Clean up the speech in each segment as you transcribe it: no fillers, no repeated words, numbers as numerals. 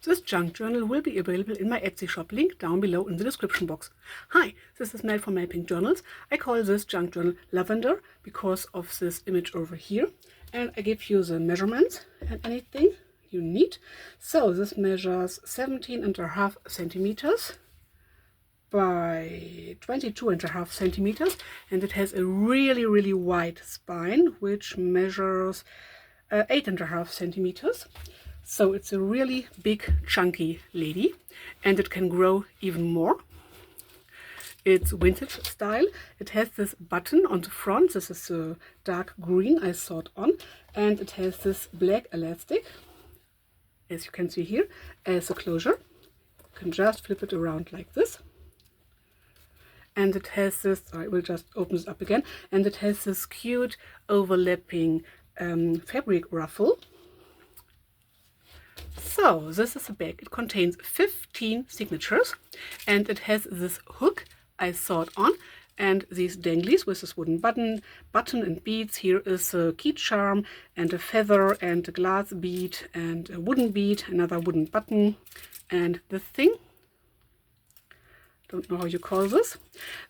This junk journal will be available in my Etsy shop, link down below in the description box. Hi, this is Mel from Mapping Journals. I call this junk journal Lavender because of this image over here. And I give you the measurements and anything you need. So this measures 17.5 centimeters by 22.5 centimeters, and it has a really wide spine which measures 8.5 centimeters. So it's a really big chunky lady, and it can grow even more. It's vintage style. It has this button on the front. This is a dark green I sewed on, and it has this black elastic, as you can see here, as a closure. You can just flip it around like this. And it has this, I will just open this up again, and it has this cute overlapping fabric ruffle. So this is a bag. It contains 15 signatures, and it has this hook I sewed on, and these danglies with this wooden button and beads. Here is a key charm and a feather and a glass bead and a wooden bead, another wooden button, and this thing. Don't know how you call this.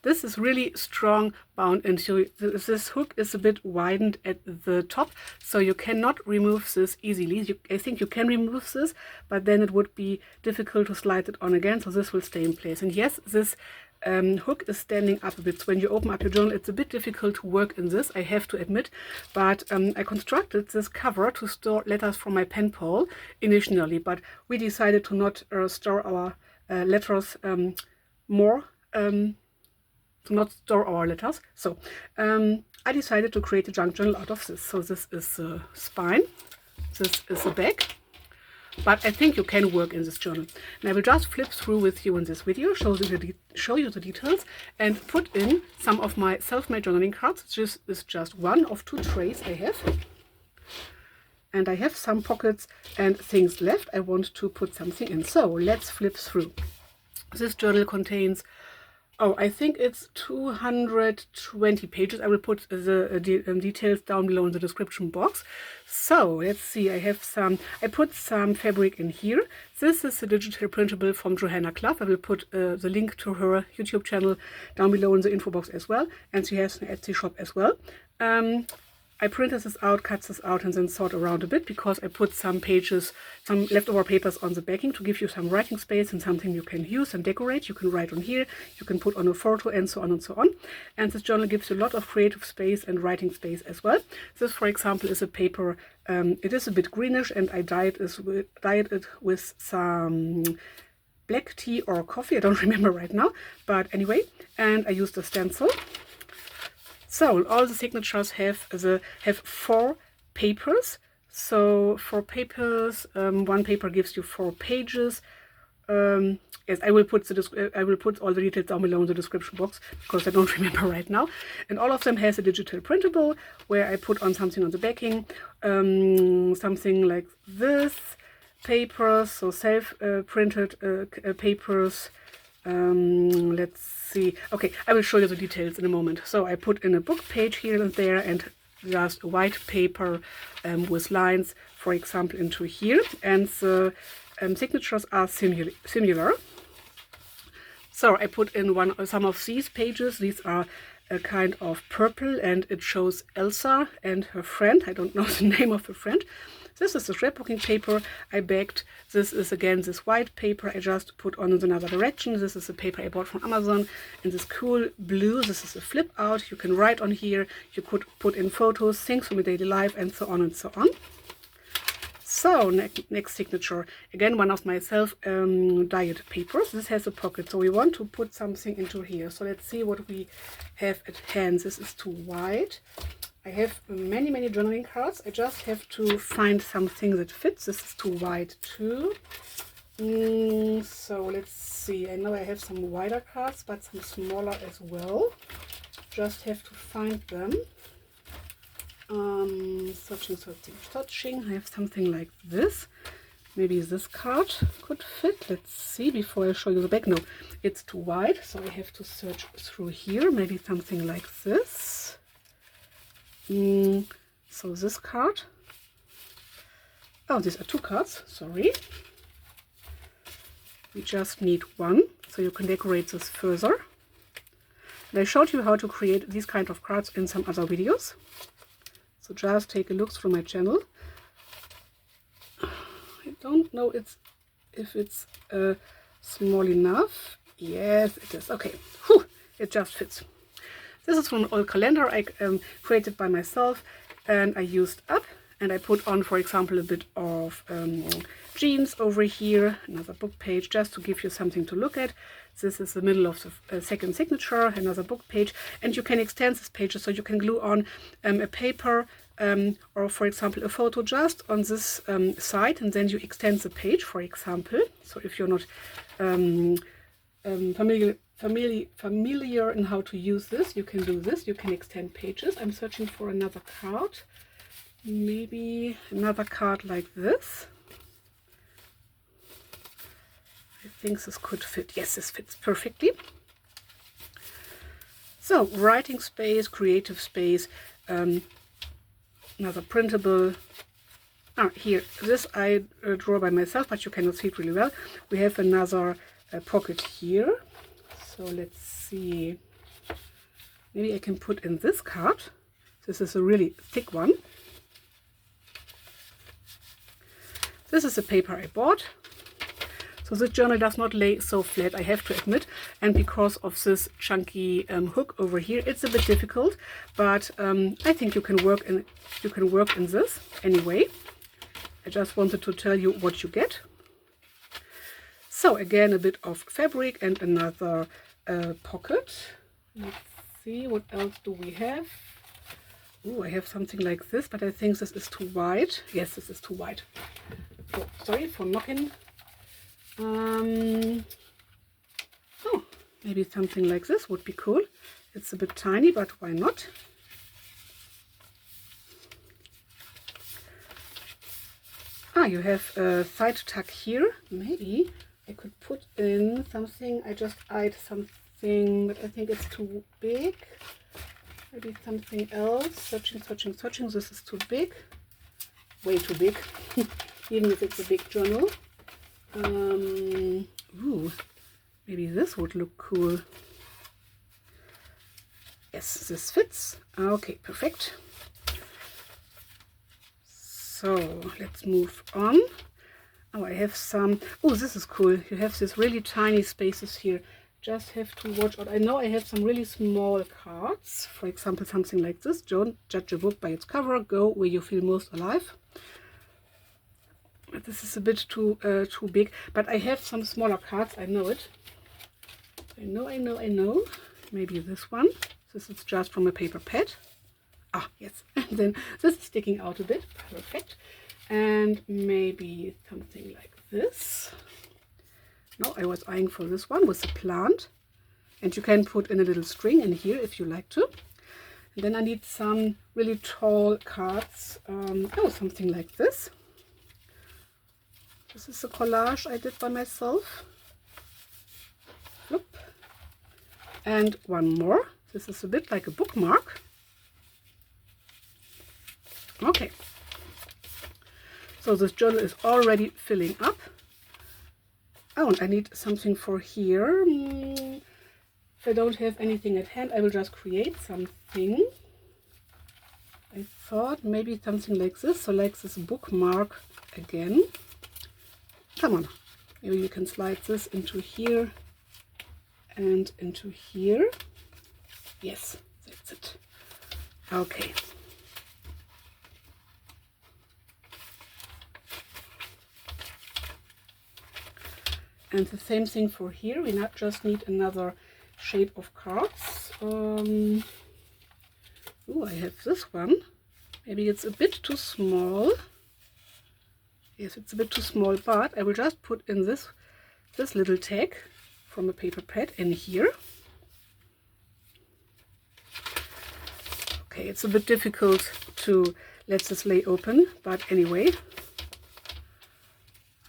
This is really strong bound, and so this hook is a bit widened at the top, so you cannot remove this easily. I think you can remove this, but then it would be difficult to slide it on again, so this will stay in place. And yes, this hook is standing up a bit, so when you open up your journal it's a bit difficult to work in this, I have to admit, but I constructed this cover to store letters from my pen pal initially, but we decided to not store our letters to not store our letters. So I decided to create a junk journal out of this. So this is the spine, this is the back, but I think you can work in this journal. And I will just flip through with you in this video, show you the details, and put in some of my self-made journaling cards. This is just one of 2 trays I have. And I have some pockets and things left. I want to put something in. So let's flip through. This journal contains, I think it's 220 pages. I will put the details down below in the description box. So let's see, I put some fabric in here. This is a digital printable from Johanna Clough. I will put the link to her YouTube channel down below in the info box as well. And she has an Etsy shop as well. I printed this out, cut this out, and then sort around a bit because I put some pages, some leftover papers on the backing to give you some writing space and something you can use and decorate. You can write on here, you can put on a photo, and so on and so on. And this journal gives you a lot of creative space and writing space as well. This, for example, is a paper. It is a bit greenish, and I dyed it with some black tea or coffee. I don't remember right now, but anyway. And I used a stencil. So all the signatures have 4 papers. So 4 papers. One paper gives you 4 pages. Yes, I will put all the details down below in the description box because I don't remember right now. And all of them has a digital printable where I put on something on the backing, something like this, papers, so self-printed papers. Let's see. Okay, I will show you the details in a moment. So I put in a book page here and there, and just white paper with lines, for example, into here, and the signatures are similar. So I put in some of these pages. These are a kind of purple, and it shows Elsa and her friend. I don't know the name of the friend. This is the scrapbooking paper I bagged. This is again this white paper I just put on in another direction. This is the paper I bought from Amazon in this cool blue. This is a flip out. You can write on here. You could put in photos, things from your daily life, and so on and so on. So next signature, again one of my self-dyed papers. This has a pocket, so we want to put something into here. So let's see what we have at hand. This is too wide. I have many journaling cards. I just have to find something that fits. This is too wide too. So let's see. I know I have some wider cards, but some smaller as well. Just have to find them. Searching. I have something like this. Maybe this card could fit. Let's see before I show you the back. No, it's too wide, so I have to search through here. Maybe something like this. So this card. Oh, these are 2 cards. Sorry. We just need one, so you can decorate this further. And I showed you how to create these kind of cards in some other videos. So just take a look through my channel. I don't know if it's small enough. Yes, it is. Okay, whew, it just fits. This is from an old calendar I created by myself, and I used up, and I put on, for example, a bit of jeans over here, another book page, just to give you something to look at. This is the middle of the second signature, another book page, and you can extend this page so you can glue on a paper or, for example, a photo just on this side, and then you extend the page, for example. So if you're not familiar in how to use this, you can do this. You can extend pages. I'm searching for another card, maybe another card like this. I think this could fit. Yes, this fits perfectly. So writing space, creative space, another printable. Here, this I draw by myself, but you cannot see it really well. We have another pocket here. So let's see. Maybe I can put in this card. This is a really thick one. This is the paper I bought. So this journal does not lay so flat, I have to admit, and because of this chunky hook over here, it's a bit difficult. But I think you can work in this anyway. I just wanted to tell you what you get. So again, a bit of fabric and another pocket. Let's see, what else do we have? Oh, I have something like this, but I think this is too wide. Yes, this is too wide. Oh, sorry for knocking. Oh, maybe something like this would be cool. It's a bit tiny, but why not? You have a side tuck here. Maybe I could put in something. I just eyed something, but I think it's too big. Maybe something else. Searching. This is too big. Way too big. Even if it's a big journal. Ooh, maybe this would look cool. Yes, this fits. Okay, perfect. So let's move on. Oh, I have some. Oh, this is cool. You have these really tiny spaces here. Just have to watch out. I know I have some really small cards. For example, something like this. Don't judge a book by its cover. Go where you feel most alive. This is a bit too big, but I have some smaller cards. I know it. I know. Maybe this one. This is just from a paper pad. Ah, yes. And then this is sticking out a bit. Perfect. And maybe something like this. No, I was eyeing for this one with the plant. And you can put in a little string in here if you like to. And then I need some really tall cards. Oh, something like this. This is a collage I did by myself. Look. And one more. This is a bit like a bookmark. Okay. So this journal is already filling up. Oh, and I need something for here. If I don't have anything at hand, I will just create something. I thought maybe something like this. So like this bookmark again. Come on, maybe you can slide this into here and into here. Yes, that's it. Okay. And the same thing for here. We not just need another shape of cards. Oh, I have this one. Maybe it's a bit too small. Yes, it's a bit too small, but I will just put in this little tag from a paper pad in here. Okay, it's a bit difficult to let this lay open, but anyway,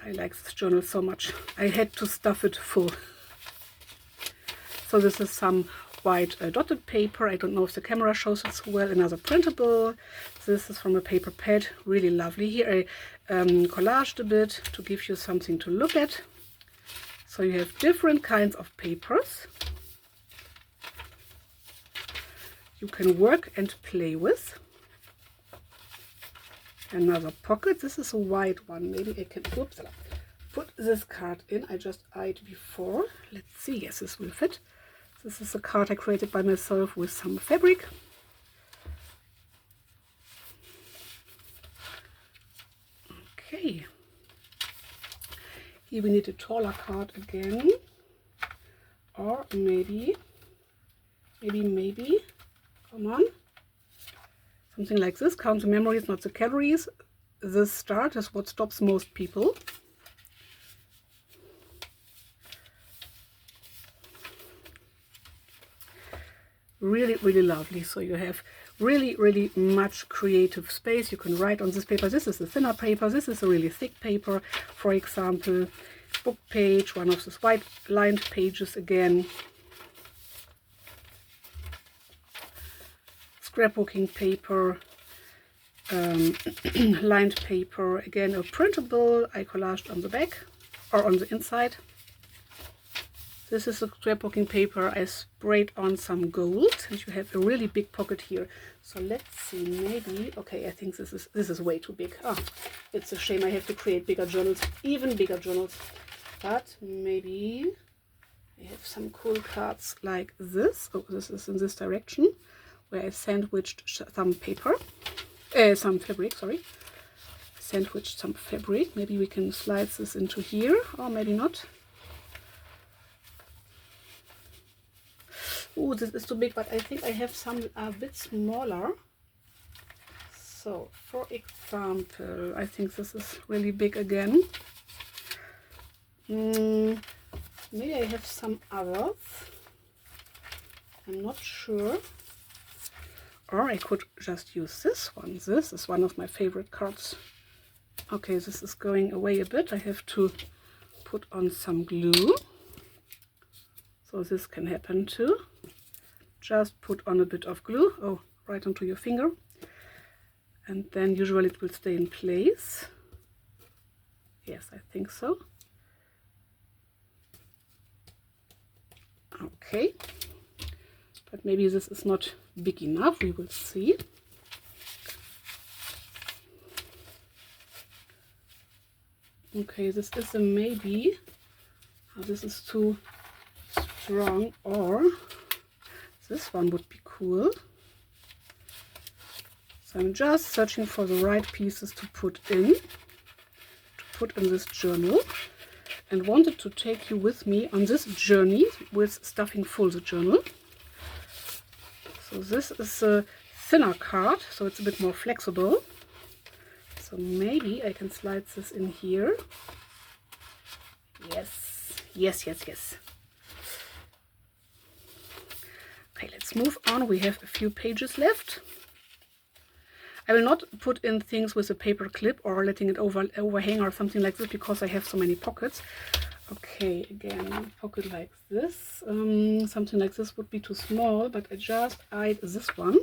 I like this journal so much. I had to stuff it full. So this is some white dotted paper. I don't know if the camera shows it so well. Another printable. This is from a paper pad. Really lovely. Here I collaged a bit to give you something to look at. So you have different kinds of papers you can work and play with. Another pocket. This is a white one. Maybe I can put this card in. I just eyed before. Let's see. Yes, this will fit. This is a card I created by myself with some fabric. Okay. Here we need a taller card again. Or maybe, come on. Something like this. Count the memories, not the calories. The start is what stops most people. Really, really lovely. So you have really, really much creative space. You can write on this paper. This is a thinner paper. This is a really thick paper. For example, book page, one of these white lined pages again. Scrapbooking paper, lined paper, again a printable I collaged on the back or on the inside. This is a scrapbooking paper I sprayed on some gold, and you have a really big pocket here. So let's see, maybe, okay, I think this is way too big. Oh, it's a shame I have to create bigger journals, even bigger journals. But maybe I have some cool cards like this. Oh, this is in this direction, where I sandwiched some paper, some fabric, sorry. Sandwiched some fabric. Maybe we can slide this into here, or maybe not. Oh, this is too big, but I think I have some a bit smaller. So, for example, I think this is really big again. Maybe I have some others. I'm not sure. Or I could just use this one. This is one of my favorite cards. Okay, this is going away a bit. I have to put on some glue. So this can happen too. Just put on a bit of glue. Oh, right onto your finger. And then usually it will stay in place. Yes, I think so. Okay. But maybe this is not big enough. We will see. Okay, this is a maybe. Oh, this is too strong, or this one would be cool. So I'm just searching for the right pieces to put in this journal, and wanted to take you with me on this journey with stuffing full the journal. So this is a thinner card, so it's a bit more flexible. So maybe I can slide this in here. Yes, yes, yes, yes. Okay, let's move on. We have a few pages left. I will not put in things with a paper clip or letting it overhang or something like this, because I have so many pockets. Okay, again, a pocket like this. Something like this would be too small, but I just eyed this one.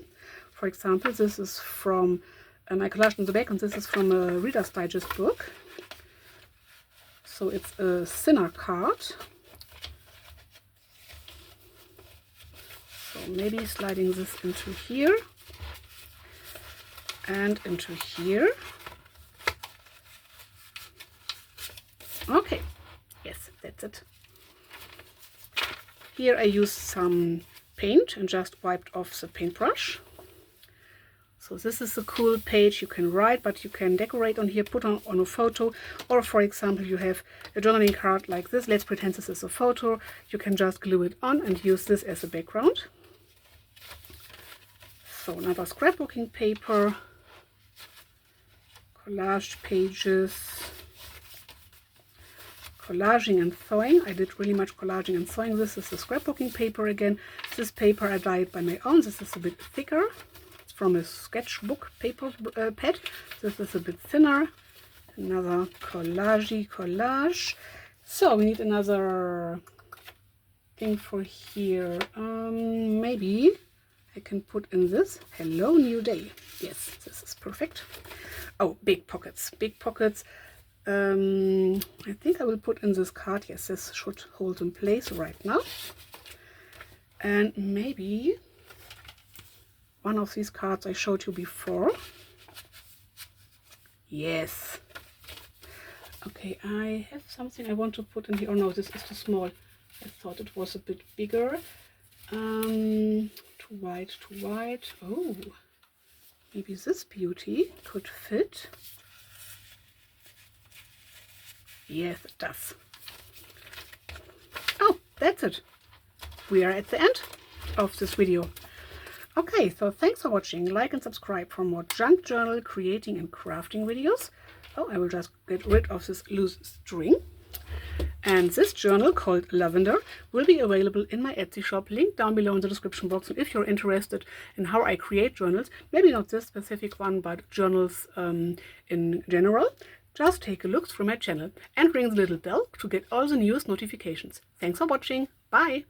For example, this is from I collaged on the back, and this is from a Reader's Digest book. So it's a thinner card. So maybe sliding this into here and into here. Okay, yes, that's it. Here I used some paint and just wiped off the paintbrush. So this is a cool page. You can write, but you can decorate on here, put on a photo. Or for example, you have a journaling card like this. Let's pretend this is a photo. You can just glue it on and use this as a background. So another scrapbooking paper, collage pages, collaging and sewing. I did really much collaging and sewing. This is the scrapbooking paper again. This paper I dyed by my own. This is a bit thicker. It's from a sketchbook paper pad. This is a bit thinner. Another collage. So we need another thing for here. Maybe I can put in this Hello New Day. Yes, this is perfect. Oh, big pockets. I I think I will put in this card. Yes, this should hold in place right now. And maybe one of these cards I showed you before. Yes. Okay, I have something I want to put in here. Oh no, this is too small. I thought it was a bit bigger. Too wide, too wide. Oh, maybe this beauty could fit. Yes, it does. Oh, that's it. We are at the end of this video. Okay, so thanks for watching. Like and subscribe for more junk journal creating and crafting videos. Oh, I will just get rid of this loose string. And this journal, called Lavender, will be available in my Etsy shop, linked down below in the description box. And if you're interested in how I create journals, maybe not this specific one, but journals in general, just take a look through my channel and ring the little bell to get all the newest notifications. Thanks for watching. Bye!